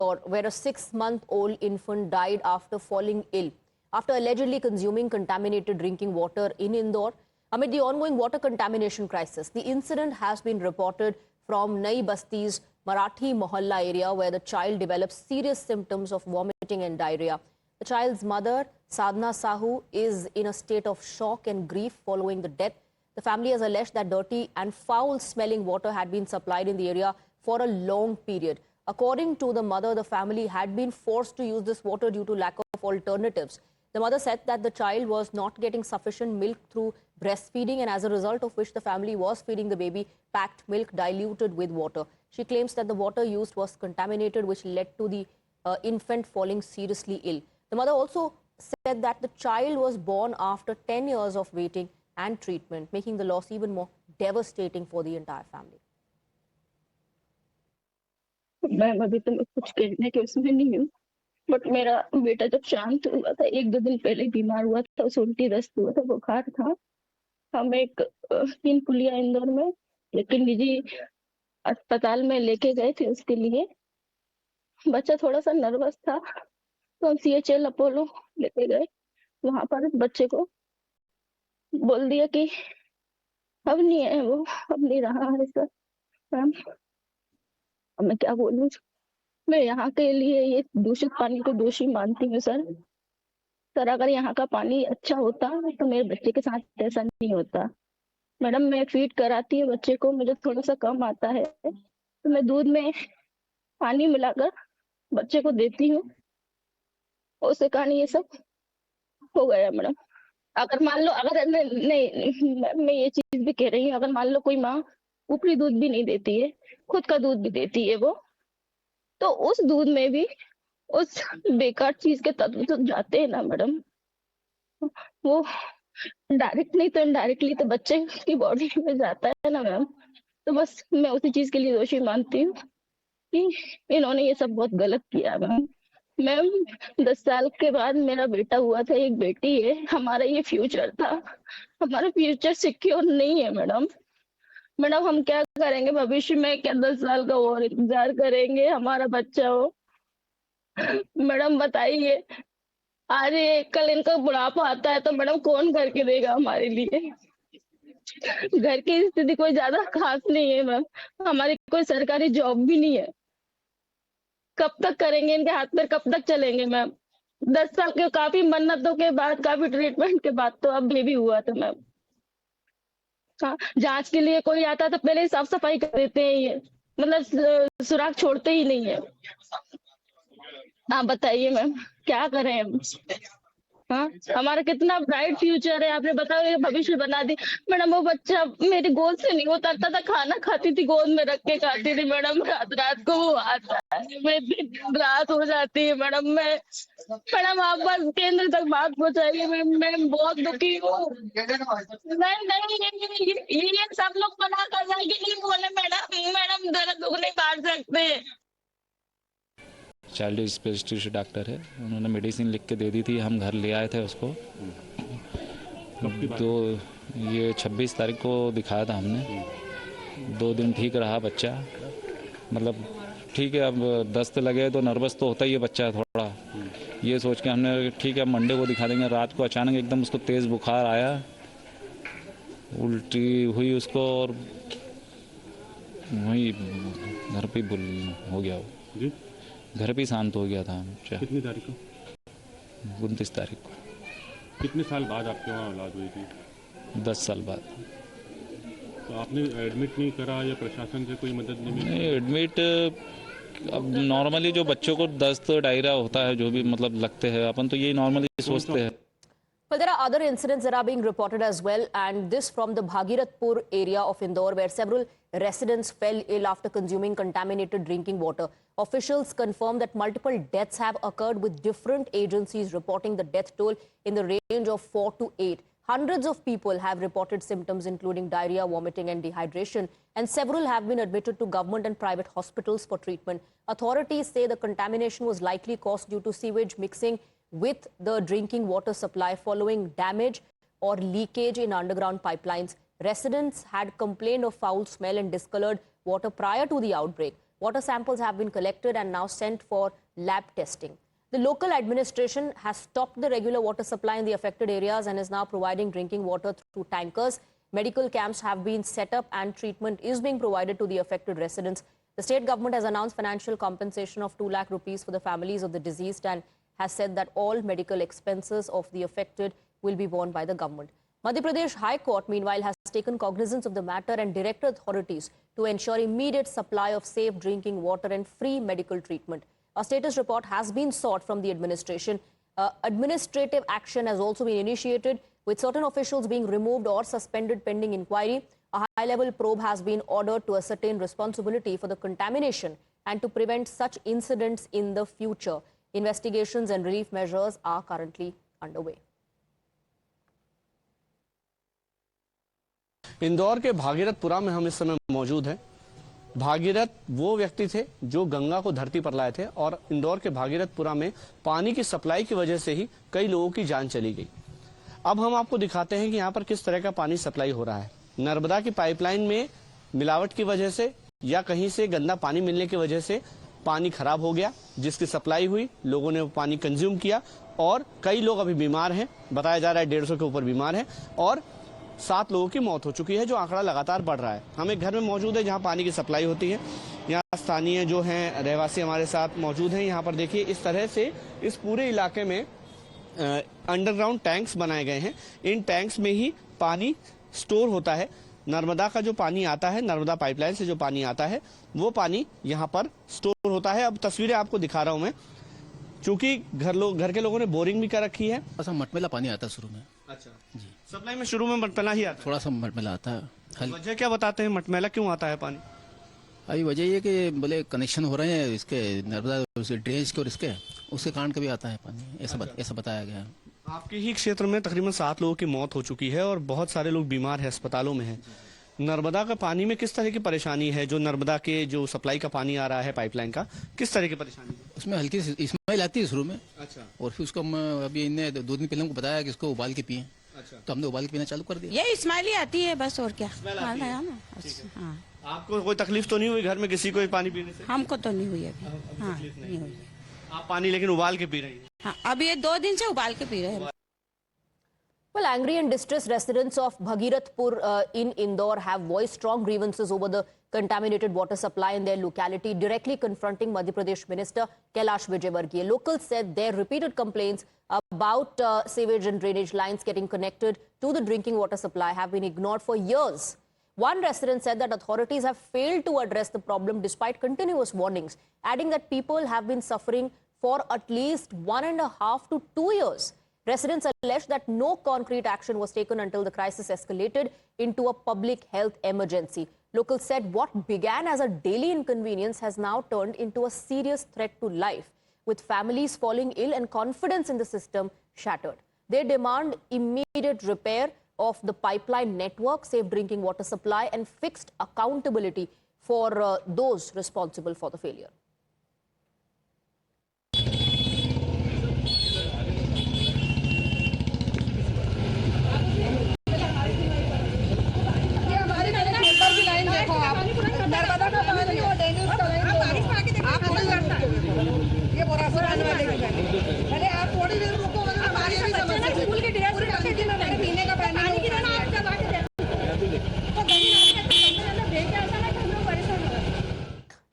where a 6-month-old infant died after falling ill, after allegedly consuming contaminated drinking water in Indore. Amid the ongoing water contamination crisis, the incident has been reported from Nai Basti's Marathi Mohalla area, where the child developed serious symptoms of vomiting and diarrhea. The child's mother, Sadhna Sahu, is in a state of shock and grief following the death. The family has alleged that dirty and foul-smelling water had been supplied in the area for a long period. According to the mother, the family had been forced to use this water due to lack of alternatives. The mother said that the child was not getting sufficient milk through breastfeeding, and as a result of which the family was feeding the baby packed milk diluted with water. She claims that the water used was contaminated, which led to the infant falling seriously ill. The mother also said that the child was born after 10 years of waiting and treatment, making the loss even more devastating for the entire family. मैं अभी तो मैं कुछ कहने के उसमें नहीं हूँ, बट मेरा बेटा जब शांत हुआ था, 1-2 दिन पहले बीमार हुआ था, उसे उल्टी दस्त हुआ था, बुखार था। हम एक 3 पुलिया इंदौर में लेकिन निजी अस्पताल में लेके गए थे उसके लिए। बच्चा थोड़ा सा नर्वस था, तो हम CHL अपोलो लेके गए। वहां पर बच्चे को बोल दिया कि अब नहीं है वो, अब नहीं रहा है सर। मैम, अब मैं क्या बोलूं? मैं यहाँ के लिए ये दूषित पानी को दोषी मानती हूँ सर। सर, अगर यहाँ का पानी अच्छा होता तो मेरे बच्चे के साथ ऐसा नहीं होता। मैडम, मैं फीड कराती हूँ बच्चे को, मुझे थोड़ा सा कम आता है तो मैं दूध में पानी मिलाकर बच्चे को देती हूँ। उसके कारण ये सब हो गया मैडम। अगर मान लो, अगर नहीं, मैं ये चीज भी कह रही हूँ, अगर मान लो कोई माँ ऊपरी दूध भी नहीं देती है, खुद का दूध भी देती है वो, तो उस दूध में भी उस बेकार चीज के तत्व तो जाते हैं ना मैडम। वो डायरेक्ट नहीं तो इनडायरेक्टली तो बच्चे की बॉडी में जाता है ना मैम। तो बस मैं उसी चीज के लिए दोषी मानती हूँ कि इन्होंने ये सब बहुत गलत किया मैम। मैम, 10 साल के बाद मेरा बेटा हुआ था, एक बेटी है। हमारा ये फ्यूचर था, हमारा फ्यूचर सिक्योर नहीं है मैडम। मैडम, हम क्या करेंगे भविष्य में? क्या 10 साल का और इंतजार करेंगे हमारा बच्चा हो? मैडम बताइए, आज कल इनका बुढ़ापा आता है तो मैडम कौन करके देगा हमारे लिए? घर की स्थिति कोई ज्यादा खास नहीं है मैम, हमारी कोई सरकारी जॉब भी नहीं है। कब तक करेंगे? इनके हाथ पैर कब तक चलेंगे मैम? 10 साल के काफी मन्नतों के बाद, काफी ट्रीटमेंट के बाद तो अब बेबी हुआ था मैम। हाँ, जांच के लिए कोई आता तो पहले ही साफ सफाई कर देते हैं, ये मतलब सुराग छोड़ते ही नहीं है। हाँ बताइए मैम, क्या करें हम? हाँ, हमारा कितना ब्राइट फ्यूचर है, आपने बताओ, ये भविष्य बना दी। मैडम, वो बच्चा मेरी गोद से नहीं उतरता था, खाना खाती थी गोद में रख के खाती थी मैडम। रात रात को वो आता है, मैं दिन रात हो जाती है मैडम। मैडम आप बस केंद्र तक बात पहुंचाइए मैम, मैं बहुत दुखी हूँ। नहीं, ये सब लोग मना कर रहे हैं कि नहीं बोले मैडम। मैडम, दर्द दुख नहीं बांट सकते। चाइल्ड स्पेशलिस्ट डॉक्टर है, उन्होंने मेडिसिन लिख के दे दी थी, हम घर ले आए थे उसको। तो ये 26 तारीख को दिखाया था हमने। 2 दिन ठीक रहा बच्चा, मतलब ठीक है। अब दस्त लगे तो नर्वस तो होता ही है बच्चा थोड़ा, ये सोच के हमने ठीक है मंडे को दिखा देंगे। रात को अचानक एकदम उसको तेज़ बुखार आया, उल्टी हुई उसको, और वही घर पे हो गया वो। घर पे शांत हो गया था। कितनी तारीख को? 29 तारीख को। कितने साल बाद आपके वहाँ औलाद हुई थी? 10 साल बाद। तो आपने एडमिट नहीं करा या प्रशासन से कोई मदद नहीं मिली? नहीं, एडमिट अब नॉर्मली जो बच्चों को दस्त डायरिया होता है, जो भी मतलब लगते हैं, अपन तो यही नॉर्मली सोचते हैं। Well, there are other incidents that are being reported as well, and this from the Bhagirathpur area of Indore, where several residents fell ill after consuming contaminated drinking water. Officials confirm that multiple deaths have occurred, with different agencies reporting the death toll in the range of 4 to 8. Hundreds of people have reported symptoms including diarrhea, vomiting and dehydration, and several have been admitted to government and private hospitals for treatment. Authorities say the contamination was likely caused due to sewage mixing with the drinking water supply following damage or leakage in underground pipelines. Residents had complained of foul smell and discolored water prior to the outbreak. Water samples have been collected and now sent for lab testing. The local administration has stopped the regular water supply in the affected areas and is now providing drinking water through tankers. Medical camps have been set up and treatment is being provided to the affected residents. The state government has announced financial compensation of 2 lakh rupees for the families of the deceased and has said that all medical expenses of the affected will be borne by the government. Madhya Pradesh High Court, meanwhile, has taken cognizance of the matter and directed authorities to ensure immediate supply of safe drinking water and free medical treatment. A status report has been sought from the administration. Administrative action has also been initiated, with certain officials being removed or suspended pending inquiry. A high-level probe has been ordered to ascertain responsibility for the contamination and to prevent such incidents in the future. Investigations and relief measures are currently underway. Indore के भागीरथपुरा में हम इस समय मौजूद हैं। भागीरथ वो व्यक्ति थे जो गंगा को धरती पर लाए थे और इंदौर के भागीरथपुरा में पानी की सप्लाई की वजह से ही कई लोगों की जान चली गई। अब हम आपको दिखाते हैं कि यहाँ पर किस तरह का पानी सप्लाई हो रहा है। नर्मदा की पाइपलाइन में मिलावट की वजह से या कहीं से गंदा पानी मिलने की वजह से पानी खराब हो गया, जिसकी सप्लाई हुई, लोगों ने वो पानी कंज्यूम किया और कई लोग अभी बीमार हैं। बताया जा रहा है 150 के ऊपर बीमार हैं और 7 लोगों की मौत हो चुकी है, जो आंकड़ा लगातार बढ़ रहा है। हम एक घर में मौजूद है जहां पानी की सप्लाई होती है। यहाँ स्थानीय जो हैं रहवासी हमारे साथ मौजूद हैं। यहाँ पर देखिए इस तरह से इस पूरे इलाके में अंडरग्राउंड टैंक्स बनाए गए हैं। इन टैंक्स में ही पानी स्टोर होता है। नर्मदा का जो पानी आता है, नर्मदा पाइपलाइन से जो पानी आता है, वो पानी यहाँ पर स्टोर होता है। अब तस्वीरें आपको दिखा रहा हूँ मैं, चूंकि घर के लोगों ने बोरिंग भी कर रखी है। ऐसा मटमैला पानी आता है शुरू में। अच्छा जी, सप्लाई में शुरू में मटमैला ही आता है। थोड़ा सा मटमैला आता है। वजह क्या बताते हैं, मटमैला क्यों आता है पानी? अभी वजह ये कि बोले कनेक्शन हो रहे हैं इसके नर्मदा ड्रेनेज के और इसके, उसके कारण कभी आता है पानी, ऐसा बताया गया है। आपके ही क्षेत्र में तकरीबन 7 लोगों की मौत हो चुकी है और बहुत सारे लोग बीमार हैं, अस्पतालों में हैं। नर्मदा का पानी में किस तरह की परेशानी है? जो नर्मदा के जो सप्लाई का पानी आ रहा है पाइपलाइन का, किस तरह की परेशानी है? उसमें हल्की सी स्मेल आती है शुरू में। अच्छा। और फिर उसको अभी इन्हें 2 दिन पहले हमको बताया कि इसको उबाल के पिए। अच्छा। तो हमने उबाल के पीना चालू कर दिया। ये स्मेल ही आती है बस, और क्या। हाँ। आपको कोई तकलीफ तो नहीं हुई घर में किसी को पानी पीने से? हमको तो नहीं हुई अभी। हाँ, नहीं हुई। आप पानी लेकिन उबाल के पी रही हैं? हाँ, अब ये 2 दिन से उबाल के पी रहे हैं। Well, angry and distressed residents of Bhagirathpur in Indore have voiced strong grievances over the contaminated water supply in their locality, directly confronting Madhya Pradesh Minister Kailash Vijayvargiya. Locals said their repeated complaints about sewage and drainage lines getting connected to the drinking water supply have been ignored for years. One resident said that authorities have failed to address the problem despite continuous warnings, adding that people have been suffering for at least 1.5 to 2 years. Residents alleged that no concrete action was taken until the crisis escalated into a public health emergency. Locals said what began as a daily inconvenience has now turned into a serious threat to life, with families falling ill and confidence in the system shattered. They demand immediate repair of the pipeline network, safe drinking water supply, and fixed accountability for those responsible for the failure.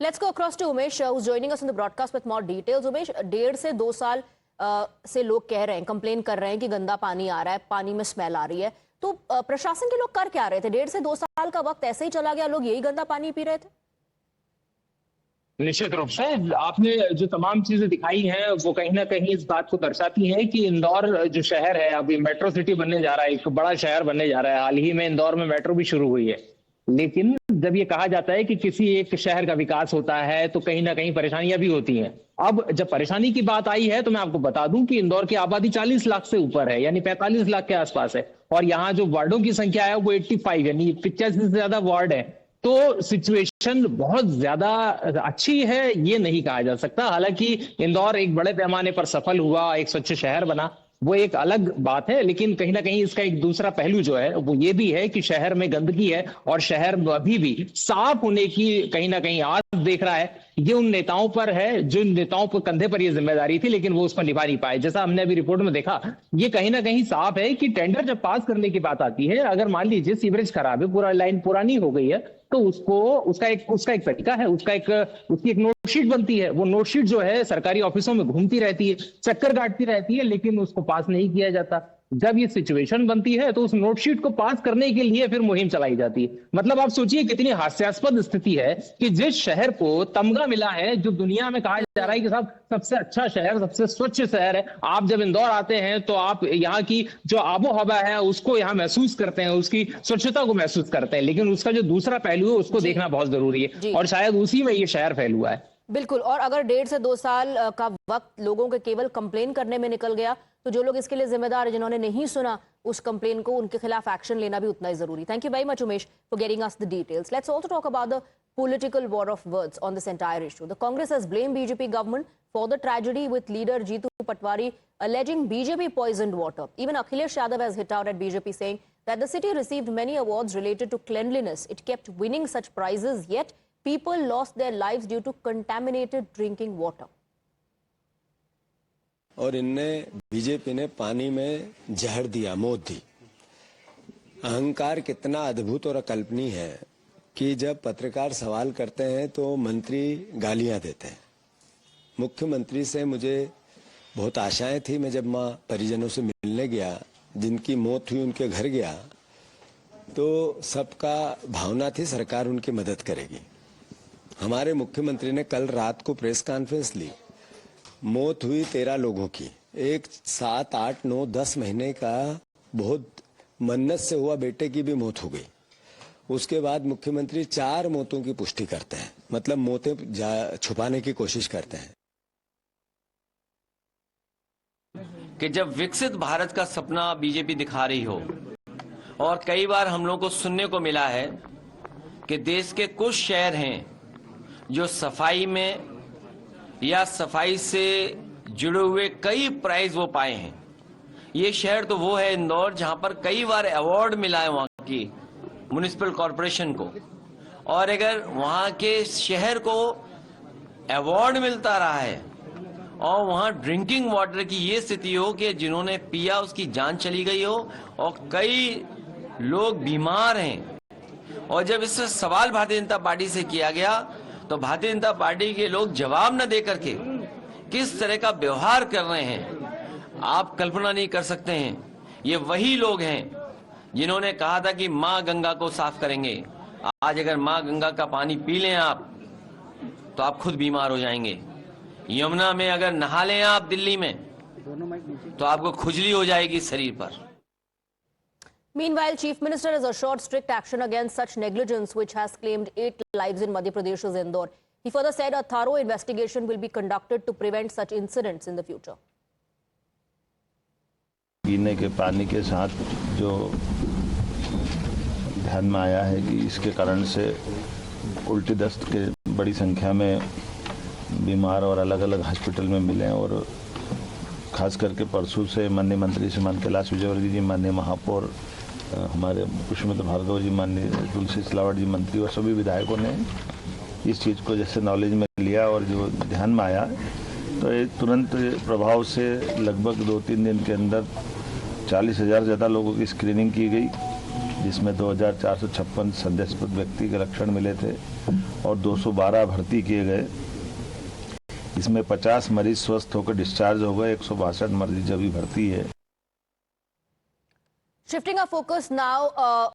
Let's go across to Umesh, who's joining us on the broadcast with more details. Umesh, 1.5 से 2 साल से लोग कह रहे हैं, complain कर रहे हैं कि गंदा पानी आ रहा है, पानी में स्मेल आ रही है। तो प्रशासन के लोग कर क्या रहे थे? 1.5 से 2 साल का वक्त ऐसे ही चला गया, लोग यही गंदा पानी पी रहे थे? निश्चित रूप से आपने जो तमाम चीजें दिखाई हैं वो कहीं ना कहीं इस बात को दर्शाती हैं कि इंदौर जो शहर है अभी मेट्रो सिटी बनने जा रहा है, एक बड़ा शहर बनने जा रहा है। हाल ही में इंदौर में मेट्रो भी शुरू हुई है, लेकिन जब ये कहा जाता है कि किसी एक शहर का विकास होता है तो कहीं ना कहीं परेशानियां भी होती हैं। अब जब परेशानी की बात आई है तो मैं आपको बता दूं कि इंदौर की आबादी 40 लाख से ऊपर है, यानी 45 लाख के आसपास है, और यहाँ जो वार्डों की संख्या है वो 85, यानी 85 से ज्यादा वार्ड है। तो सिचुएशन बहुत ज्यादा अच्छी है ये नहीं कहा जा सकता। हालांकि इंदौर एक बड़े पैमाने पर सफल हुआ, एक स्वच्छ शहर बना, वो एक अलग बात है, लेकिन कहीं ना कहीं इसका एक दूसरा पहलू जो है वो ये भी है कि शहर में गंदगी है और शहर अभी भी साफ होने की कहीं ना कहीं आस देख रहा है। ये उन नेताओं पर है, जिन नेताओं पर कंधे पर ये जिम्मेदारी थी, लेकिन वो उसको निभा नहीं पाए। जैसा हमने अभी रिपोर्ट में देखा, ये कहीं ना कहीं साफ है कि टेंडर जब पास करने की बात आती है, अगर मान लीजिए सीवरेज खराब है, पूरा लाइन पुरानी हो गई है, तो उसका एक तरीका है, उसकी एक नोटशीट बनती है। वो नोटशीट जो है सरकारी ऑफिसों में घूमती रहती है, चक्कर काटती रहती है, लेकिन उसको पास नहीं किया जाता। जब ये सिचुएशन बनती है तो उस नोटशीट को पास करने के लिए फिर मुहिम चलाई जाती है। मतलब आप सोचिए कितनी हास्यास्पद स्थिति है कि जिस शहर को तमगा मिला है, जो दुनिया में कहा जा रहा है कि साहब सबसे अच्छा शहर, सबसे स्वच्छ शहर है, आप जब इंदौर आते हैं तो आप यहाँ की जो आबो हवा है उसको यहाँ महसूस करते हैं, उसकी स्वच्छता को महसूस करते हैं, लेकिन उसका जो दूसरा पहलू है उसको देखना बहुत जरूरी है, और शायद उसी में ये शहर फैल हुआ है। बिल्कुल। और अगर 1.5 से 2 साल का वक्त लोगों के केवल कंप्लेन करने में निकल गया, तो जो लोग इसके लिए जिम्मेदार है, जिन्होंने नहीं सुना उस कंप्लेन को, उनके खिलाफ एक्शन लेना भी उतना ही जरूरी। Thank you very much Umesh for getting us the details. Let's also talk about the political war of words on this entire issue. The Congress has blamed BJP government for the tragedy, with leader Jeetu Patwari alleging BJP poisoned water. Even Akhilesh Yadav has hit out at BJP, saying that the city received many awards related to cleanliness. It kept winning such prizes, yet people lost their lives due to contaminated drinking water. और इनने BJP ने पानी में जहर दिया, मौत दी। अहंकार कितना अद्भुत और अकल्पनीय है कि जब पत्रकार सवाल करते हैं तो मंत्री गालियां देते हैं। मुख्यमंत्री से मुझे बहुत आशाएं थी। मैं जब मां परिजनों से मिलने गया, जिनकी मौत हुई उनके घर गया, तो सबका भावना थी सरकार उनकी मदद करेगी। हमारे मुख्यमंत्री ने कल रात को प्रेस कॉन्फ्रेंस ली। मौत हुई 13 लोगों की, एक 7, 8, 9, 10 महीने का बहुत मन्नत से हुआ बेटे की भी मौत हो गई। उसके बाद मुख्यमंत्री 4 मौतों की पुष्टि करते हैं, मतलब मौतें छुपाने की कोशिश करते हैं। कि जब विकसित भारत का सपना बीजेपी दिखा रही हो, और कई बार हम लोग को सुनने को मिला है कि देश के कुछ शहर हैं जो सफाई में या सफाई से जुड़े हुए कई प्राइज वो पाए हैं। ये शहर तो वो है इंदौर, जहां पर कई बार अवार्ड मिला है वहां की म्युनिसिपल कॉरपोरेशन को। और अगर वहां के शहर को अवार्ड मिलता रहा है और वहां ड्रिंकिंग वाटर की ये स्थिति हो कि जिन्होंने पिया उसकी जान चली गई हो और कई लोग बीमार हैं, और जब इस पर सवाल भारतीय जनता पार्टी से किया गया तो भारतीय जनता पार्टी के लोग जवाब न दे करके किस तरह का व्यवहार कर रहे हैं आप कल्पना नहीं कर सकते हैं। ये वही लोग हैं जिन्होंने कहा था कि मां गंगा को साफ करेंगे। आज अगर मां गंगा का पानी पी लें आप तो आप खुद बीमार हो जाएंगे। यमुना में अगर नहा लें आप दिल्ली में तो आपको खुजली हो जाएगी शरीर पर। Meanwhile, Chief Minister has assured strict action against such negligence, which has claimed 8 lives in Madhya Pradesh's Indore. He further said a thorough investigation will be conducted to prevent such incidents in the future. पीने के पानी के साथ जो ध्यान में आया है कि इसके कारण से उल्टी दस्त के बड़ी संख्या में बीमार और अलग अलग हॉस्पिटल में मिले, और खास करके परसों से माननीय मंत्री श्रीमान कैलाश विजयवर्गीय जी, माननीय महापौर हमारे पुष्पमित्र भार्गव जी, माननीय तुलसी सिलावट जी मंत्री और सभी विधायकों ने इस चीज़ को जैसे नॉलेज में लिया और जो ध्यान में आया, तो ये तुरंत प्रभाव से लगभग 2-3 दिन के अंदर 40,000 ज़्यादा लोगों की स्क्रीनिंग की गई, जिसमें 2,456 संदेहास्पद व्यक्ति के लक्षण मिले थे और 212 भर्ती किए गए। इसमें 50 मरीज स्वस्थ होकर डिस्चार्ज हो गए, 162 मरीज अभी भर्ती है। Shifting our focus now